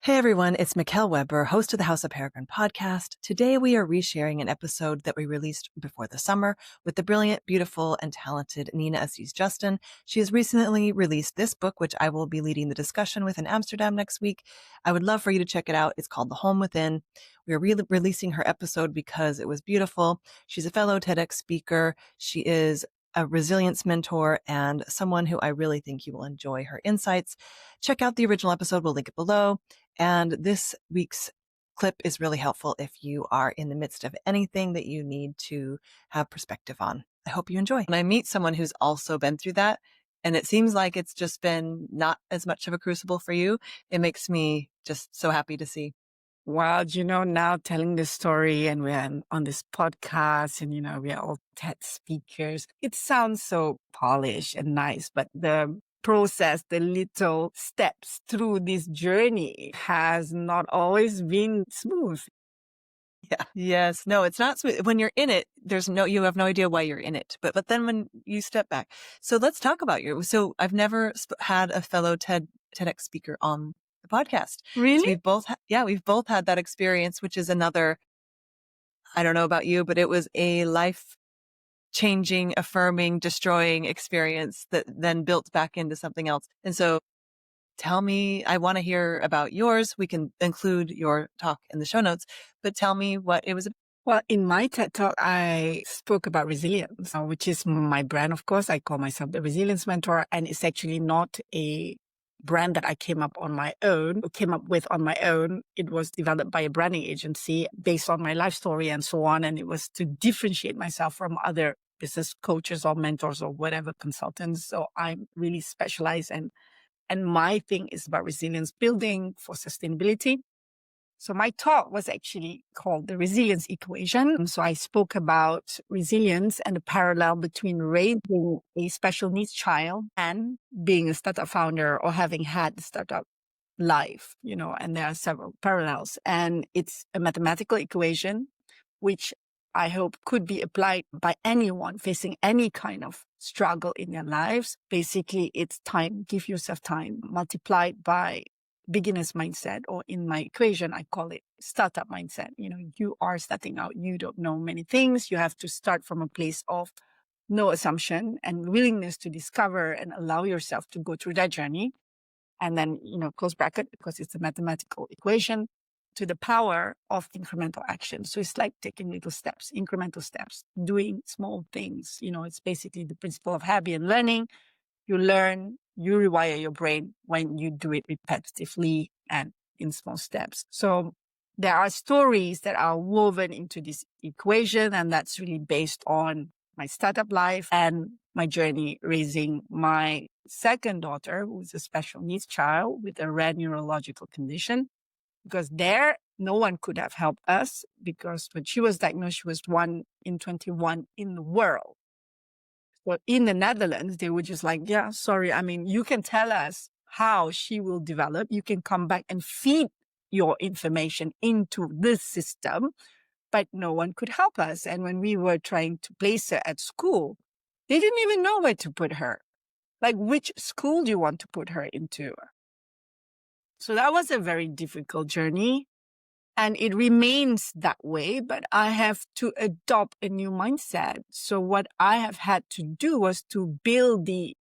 Hey everyone, it's Mickelle Weber, host of the House of Peregrine podcast. Today we are resharing an episode that we released before the summer with the brilliant, beautiful, and talented Nina Aziz Justin. She has recently released this book, which I will be leading the discussion with in Amsterdam next week. I would love for you to check it out. It's called The Home Within. We are releasing her episode because it was beautiful. She's a fellow TEDx speaker. She is a resilience mentor and someone who I really think you will enjoy her insights. Check out the original episode. We'll link it below. And this week's clip is really helpful if you are in the midst of anything that you need to have perspective on. I hope you enjoy. When I meet someone who's also been through that, and it seems like it's just been not as much of a crucible for you, it makes me just so happy to see. Wow, now telling this story and we're on this podcast and, we are all TED speakers. It sounds so polished and nice, but the process, the little steps through this journey has not always been smooth. Yeah. Yes. No, it's not smooth. When you're in it, you have no idea why you're in it. But then when you step back. So let's talk about so I've never had a fellow TEDx speaker on the podcast. Really? So we've both had that experience, which is another, I don't know about you, but it was a life changing, affirming, destroying experience that then built back into something else. And so tell me, I want to hear about yours. We can include your talk in the show notes, but tell me what it was about. Well, in my TED Talk, I spoke about resilience, which is my brand, of course. I call myself the Resilience Mentor, and it's actually not a brand that I came up with on my own. It was developed by a branding agency based on my life story and so on. And it was to differentiate myself from other business coaches or mentors or whatever consultants. So I'm really specialized and my thing is about resilience building for sustainability. So my talk was actually called the resilience equation. So I spoke about resilience and the parallel between raising a special needs child and being a startup founder or having had the startup life, and there are several parallels. And it's a mathematical equation, which I hope could be applied by anyone facing any kind of struggle in their lives. Basically, it's time. Give yourself time multiplied by beginner's mindset, or in my equation, I call it startup mindset. You are starting out. You don't know many things. You have to start from a place of no assumption and willingness to discover and allow yourself to go through that journey. And then, close bracket, because it's a mathematical equation, to the power of incremental action. So it's like taking little steps, incremental steps, doing small things. It's basically the principle of habit and learning. You learn, you rewire your brain when you do it repetitively and in small steps. So there are stories that are woven into this equation, and that's really based on my startup life and my journey raising my second daughter, who's a special needs child with a rare neurological condition. Because there, no one could have helped us, because when she was diagnosed, she was 1 in 21 in the world. So in the Netherlands, they were just like, yeah, sorry. I mean, you can tell us how she will develop. You can come back and feed your information into this system, but no one could help us. And when we were trying to place her at school, they didn't even know where to put her. Like, which school do you want to put her into? So that was a very difficult journey. And it remains that way, but I have to adopt a new mindset. So what I have had to do was to build the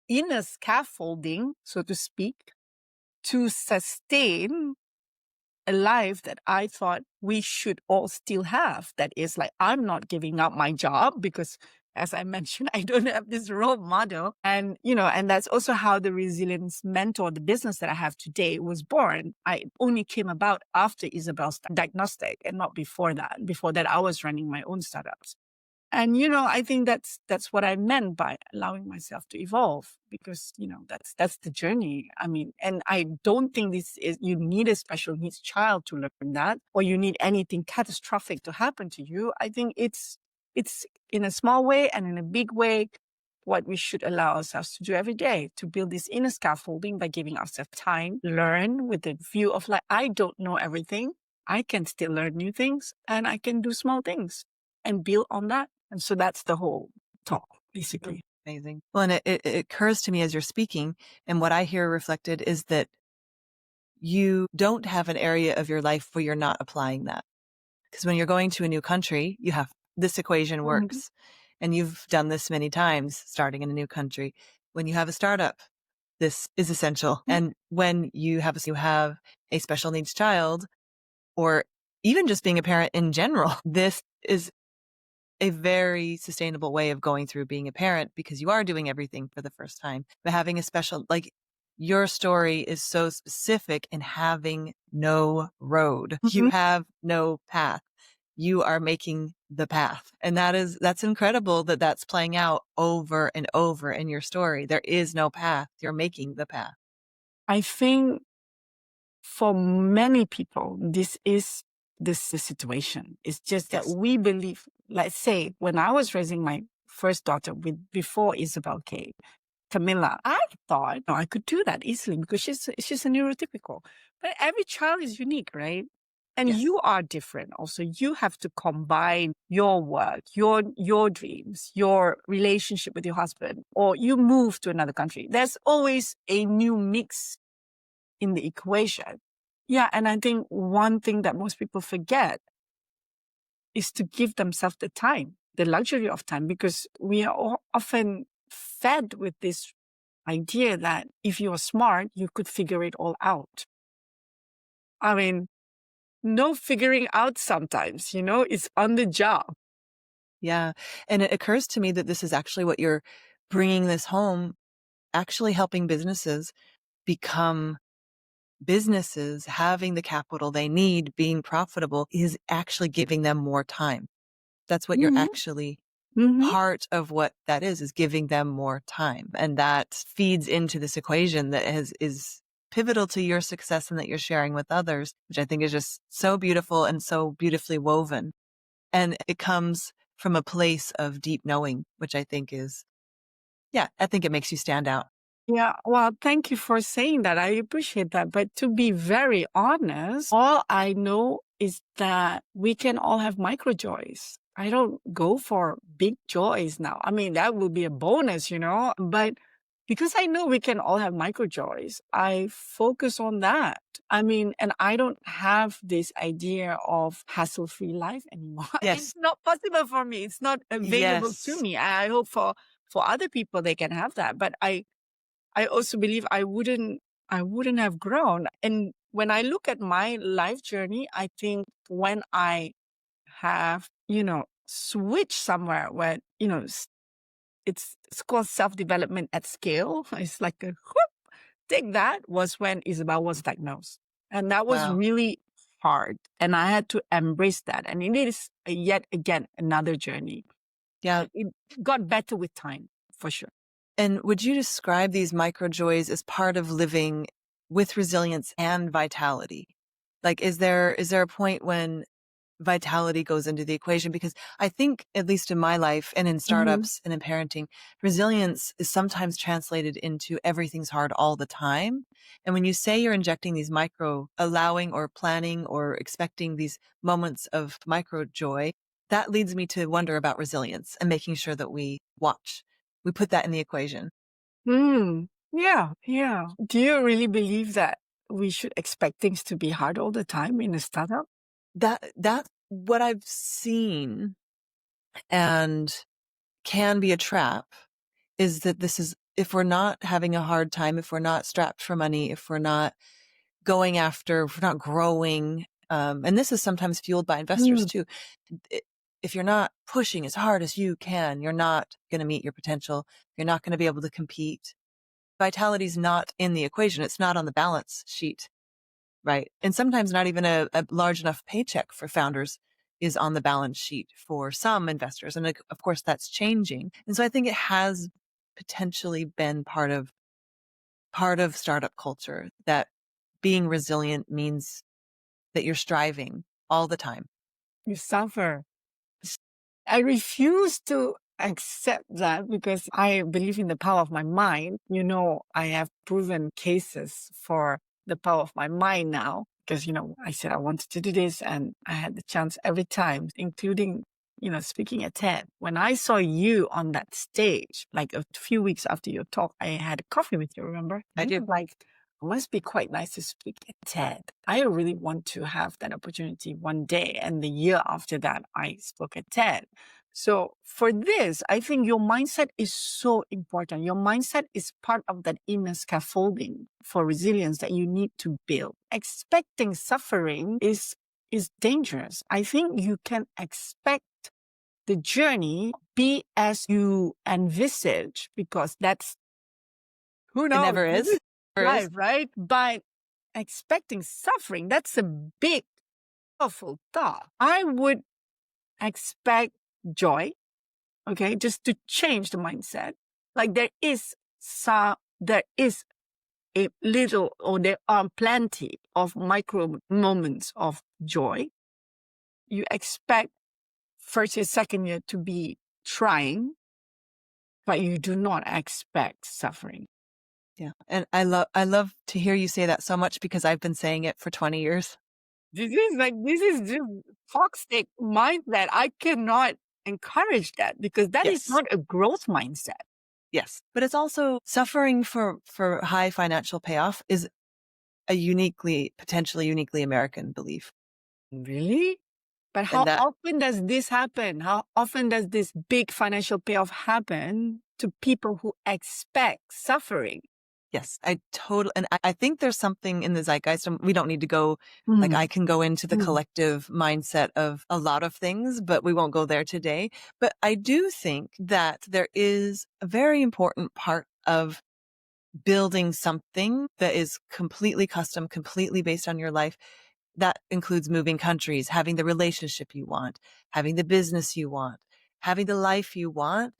inner scaffolding, so to speak, to sustain a life that I thought we should all still have. That is like, I'm not giving up my job because, as I mentioned, I don't have this role model. And, and that's also how the Resilience Mentor, the business that I have today, was born. I only came about after Isabel's diagnostic and not before that. Before that, I was running my own startups. And, I think that's what I meant by allowing myself to evolve, because, that's the journey. I mean, and I don't think you need a special needs child to learn that, or you need anything catastrophic to happen to you. I think it's in a small way and in a big way what we should allow ourselves to do every day, to build this inner scaffolding by giving ourselves time, learn with the view of like, I don't know everything. I can still learn new things, and I can do small things and build on that. And so that's the whole talk, basically. Amazing. Well, and it occurs to me as you're speaking, and what I hear reflected is that you don't have an area of your life where you're not applying that. Because when you're going to a new country, you have this equation works. And you've done this many times starting in a new country. When you have a startup, this is essential. And when you have a special needs child, or even just being a parent in general, this is a very sustainable way of going through being a parent, because you are doing everything for the first time. But having a special, like your story is so specific in having no road. You have no path. You are making the path. And that's incredible that that's playing out over and over in your story. There is no path. You're making the path. I think for many people, this is the situation. It's just that we believe, let's say, when I was raising my first daughter before Isabel came, Camilla, I thought I could do that easily because she's a neurotypical. But every child is unique, right? And you are different. Also, you have to combine your work, your dreams, your relationship with your husband, or you move to another country. There's always a new mix in the equation. Yeah. And I think one thing that most people forget is to give themselves the time, the luxury of time, because we are often fed with this idea that if you're smart, you could figure it all out. I mean, no figuring out sometimes, it's on the job. Yeah. And it occurs to me that this is actually what you're bringing this home, actually helping businesses become businesses, having the capital they need, being profitable, is actually giving them more time. That's what you're actually, part of what that is giving them more time. And that feeds into this equation that is pivotal to your success and that you're sharing with others, which I think is just so beautiful and so beautifully woven. And it comes from a place of deep knowing, which I think I think it makes you stand out. Yeah, well, thank you for saying that. I appreciate that. But to be very honest, all I know is that we can all have micro joys. I don't go for big joys now. I mean, that would be a bonus, but because I know we can all have micro joys, I focus on that. I mean, and I don't have this idea of hassle-free life anymore. Yes. It's not possible for me. It's not available to me. I hope for other people, they can have that. But I also believe I wouldn't have grown. And when I look at my life journey, I think when I have, switched somewhere where, it's called self-development at scale. It's like a whoop, take that, was when Isabel was diagnosed. And that was really hard. And I had to embrace that. And it is yet again another journey. Yeah. It got better with time, for sure. And would you describe these micro joys as part of living with resilience and vitality? Like, is there a point when vitality goes into the equation? Because I think, at least in my life and in startups and in parenting, resilience is sometimes translated into everything's hard all the time. And when you say you're injecting these allowing or planning or expecting these moments of micro joy, that leads me to wonder about resilience and making sure that we put that in the equation. Yeah. Do you really believe that we should expect things to be hard all the time in a startup? That's what I've seen, and can be a trap, is that if we're not having a hard time, if we're not strapped for money, if we're not if we're not growing, and this is sometimes fueled by investors too. If you're not pushing as hard as you can, you're not going to meet your potential. You're not going to be able to compete. Vitality is not in the equation. It's not on the balance sheet, right? And sometimes not even a large enough paycheck for founders is on the balance sheet for some investors. And of course, that's changing. And so I think it has potentially been part of startup culture, that being resilient means that you're striving all the time. You suffer. I refuse to accept that because I believe in the power of my mind. I have proven cases for the power of my mind now because, I said I wanted to do this and I had the chance every time, including, speaking at TED. When I saw you on that stage, like a few weeks after your talk, I had a coffee with you, remember? I do. Like, must be quite nice to speak at TED. I really want to have that opportunity one day. And the year after that, I spoke at TED. So for this, I think your mindset is so important. Your mindset is part of that inner scaffolding for resilience that you need to build. Expecting suffering is dangerous. I think you can expect the journey be as you envisage, because that's, who knows? It never is. This is Never is. life, right? But expecting suffering, that's a big, powerful thought. I would expect joy, okay, just to change the mindset. Like there is a little, or there are plenty of micro moments of joy. You expect first year, second year to be trying, but you do not expect suffering. Yeah. And I love to hear you say that so much, because I've been saying it for 20 years. This is just toxic mindset. I cannot encourage that, because that is Yes. not a growth mindset. Yes. But it's also suffering for high financial payoff is a potentially uniquely American belief. Really? But how often does this happen? How often does this big financial payoff happen to people who expect suffering? Yes, and I think there's something in the zeitgeist. We don't need to go, like I can go into the collective mindset of a lot of things, but we won't go there today. But I do think that there is a very important part of building something that is completely custom, completely based on your life. That includes moving countries, having the relationship you want, having the business you want, having the life you want,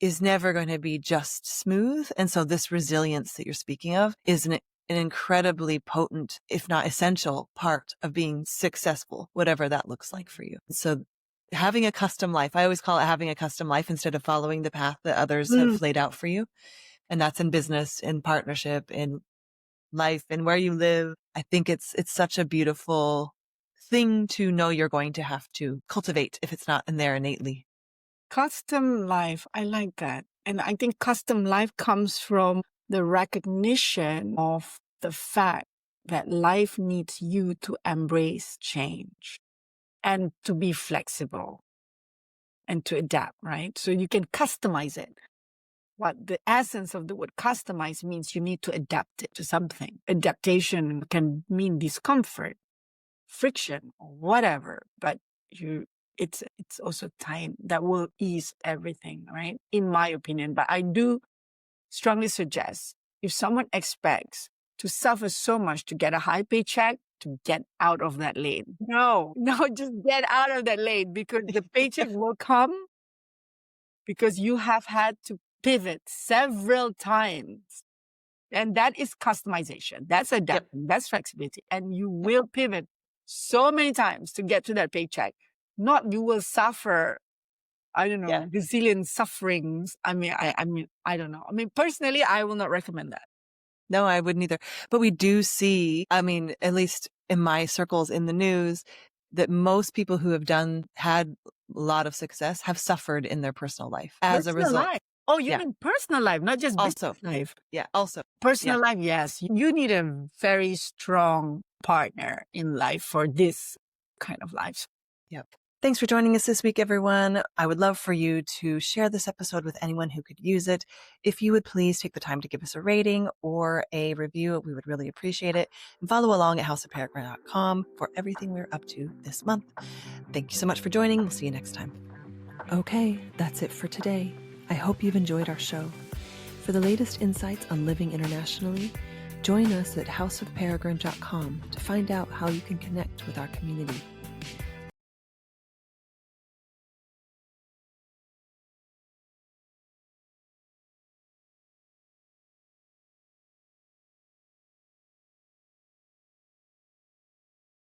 is never going to be just smooth. And so this resilience that you're speaking of is an incredibly potent, if not essential, part of being successful, whatever that looks like for you. So having a custom life, I always call it having a custom life instead of following the path that others have laid out for you. And that's in business, in partnership, in life, and where you live. I think it's such a beautiful thing to know you're going to have to cultivate if it's not in there innately. Custom life, I like that. And I think custom life comes from the recognition of the fact that life needs you to embrace change and to be flexible and to adapt, right? So you can customize it. What the essence of the word customize means, you need to adapt it to something. Adaptation can mean discomfort, friction, or whatever, but it's also time that will ease everything, right? In my opinion. But I do strongly suggest, if someone expects to suffer so much to get a high paycheck, to get out of that lane. No, just get out of that lane, because the paycheck will come because you have had to pivot several times. And that is customization. That's adapting. That's flexibility. And you will pivot so many times to get to that paycheck. Not you will suffer, I don't know, resilient sufferings. I mean, I don't know. I mean, personally, I will not recommend that. No, I wouldn't either. But we do see, I mean, at least in my circles in the news, that most people who have had a lot of success have suffered in their personal life as a result. Life. Oh, you mean personal life, not just business life. Yeah, also. Personal life, yes. You need a very strong partner in life for this kind of life. Yep. Thanks for joining us this week, everyone. I would love for you to share this episode with anyone who could use it. If you would please take the time to give us a rating or a review, we would really appreciate it. And follow along at houseofparagon.com for everything we're up to this month. Thank you so much for joining. We'll see you next time. Okay, that's it for today. I hope you've enjoyed our show. For the latest insights on living internationally, join us at houseofparagon.com to find out how you can connect with our community.